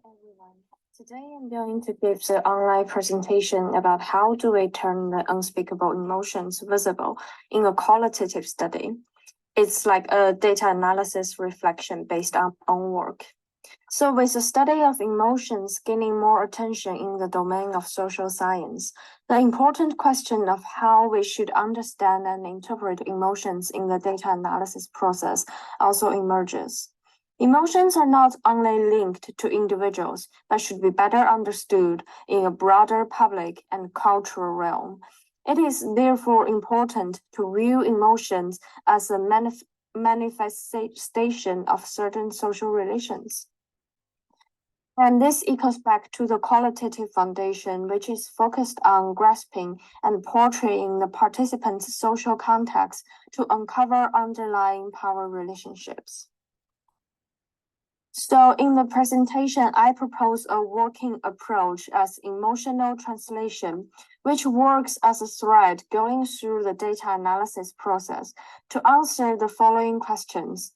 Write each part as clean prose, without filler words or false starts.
everyone. Today I'm going to give the online presentation about how do we turn the unspeakable emotions visible in a qualitative study. It's like a data analysis reflection based on own work. So with the study of emotions gaining more attention in the domain of social science, the important question of how we should understand and interpret emotions in the data analysis process also emerges. Emotions are not only linked to individuals, but should be better understood in a broader public and cultural realm. It is therefore important to view emotions as a manifestation of certain social relations. And this echoes back to the qualitative foundation, which is focused on grasping and portraying the participants' social context to uncover underlying power relationships. So in the presentation, I propose a working approach as emotional translation, which works as a thread going through the data analysis process to answer the following questions.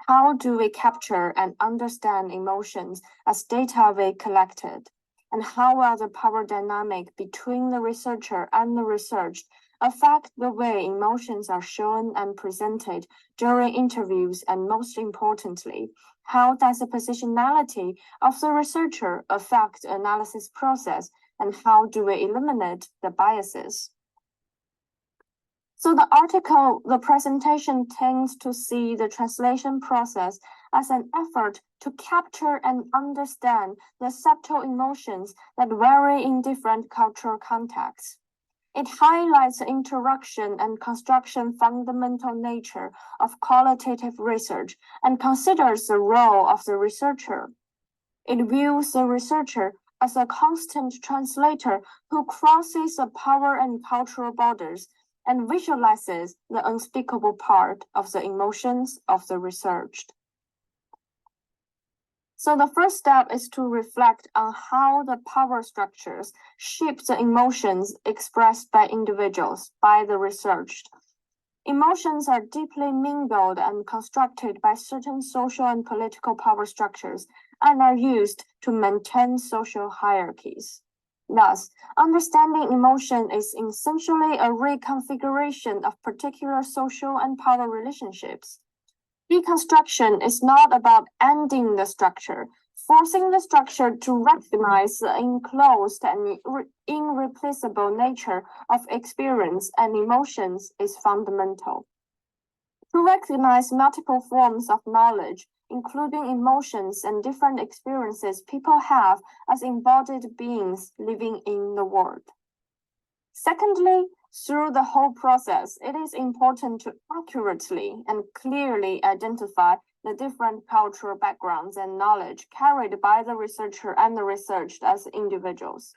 How do we capture and understand emotions as data we collected? And how will the power dynamic between the researcher and the researched affect the way emotions are shown and presented during interviews? And most importantly, how does the positionality of the researcher affect the analysis process? And how do we eliminate the biases? So the presentation tends to see the translation process as an effort to capture and understand the subtle emotions that vary in different cultural contexts. It highlights the interaction and construction fundamental nature of qualitative research and considers the role of the researcher. It views the researcher as a constant translator who crosses the power and cultural borders and visualizes the unspeakable part of the emotions of the researched. So the first step is to reflect on how the power structures shape the emotions expressed by individuals, by the researched. Emotions are deeply mingled and constructed by certain social and political power structures and are used to maintain social hierarchies. Thus, understanding emotion is essentially a reconfiguration of particular social and power relationships. Deconstruction is not about ending the structure. Forcing the structure to recognize the enclosed and irreplaceable nature of experience and emotions is fundamental. To recognize multiple forms of knowledge, including emotions and different experiences people have as embodied beings living in the world. Secondly, through the whole process, it is important to accurately and clearly identify the different cultural backgrounds and knowledge carried by the researcher and the researched as individuals.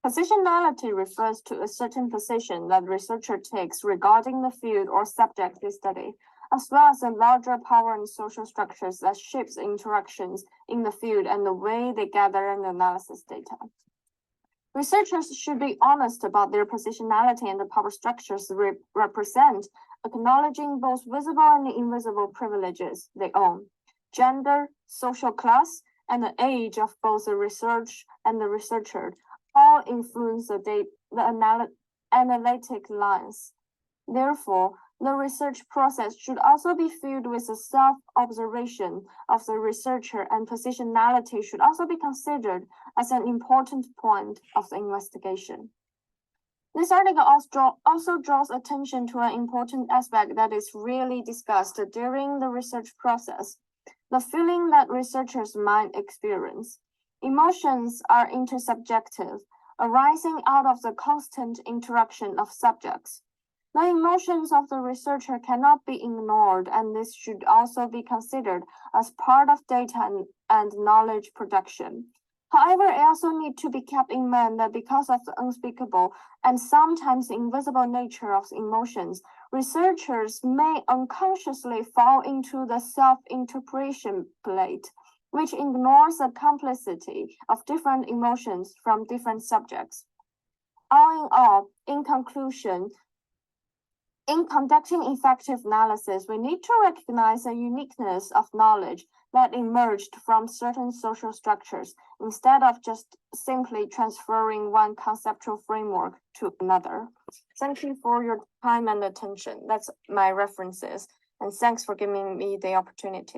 Positionality refers to a certain position that the researcher takes regarding the field or subject they study, as well as the larger power and social structures that shapes interactions in the field and the way they gather and analysis data. Researchers should be honest about their positionality and the power structures they represent, acknowledging both visible and invisible privileges they own. Gender, social class, and the age of both the research and the researcher all influence the analytic lines. Therefore, the research process should also be filled with a self-observation of the researcher, and positionality should also be considered as an important point of the investigation. This article also draws attention to an important aspect that is rarely discussed during the research process, the feeling that researchers might experience. Emotions are intersubjective, arising out of the constant interaction of subjects. The emotions of the researcher cannot be ignored, and this should also be considered as part of data and knowledge production. However, it also needs to be kept in mind that because of the unspeakable and sometimes invisible nature of emotions, researchers may unconsciously fall into the self-interpretation plate, which ignores the complexity of different emotions from different subjects. All in all, in conclusion, in conducting effective analysis, we need to recognize the uniqueness of knowledge that emerged from certain social structures instead of just simply transferring one conceptual framework to another. Thank you for your time and attention. That's my references. And thanks for giving me the opportunity.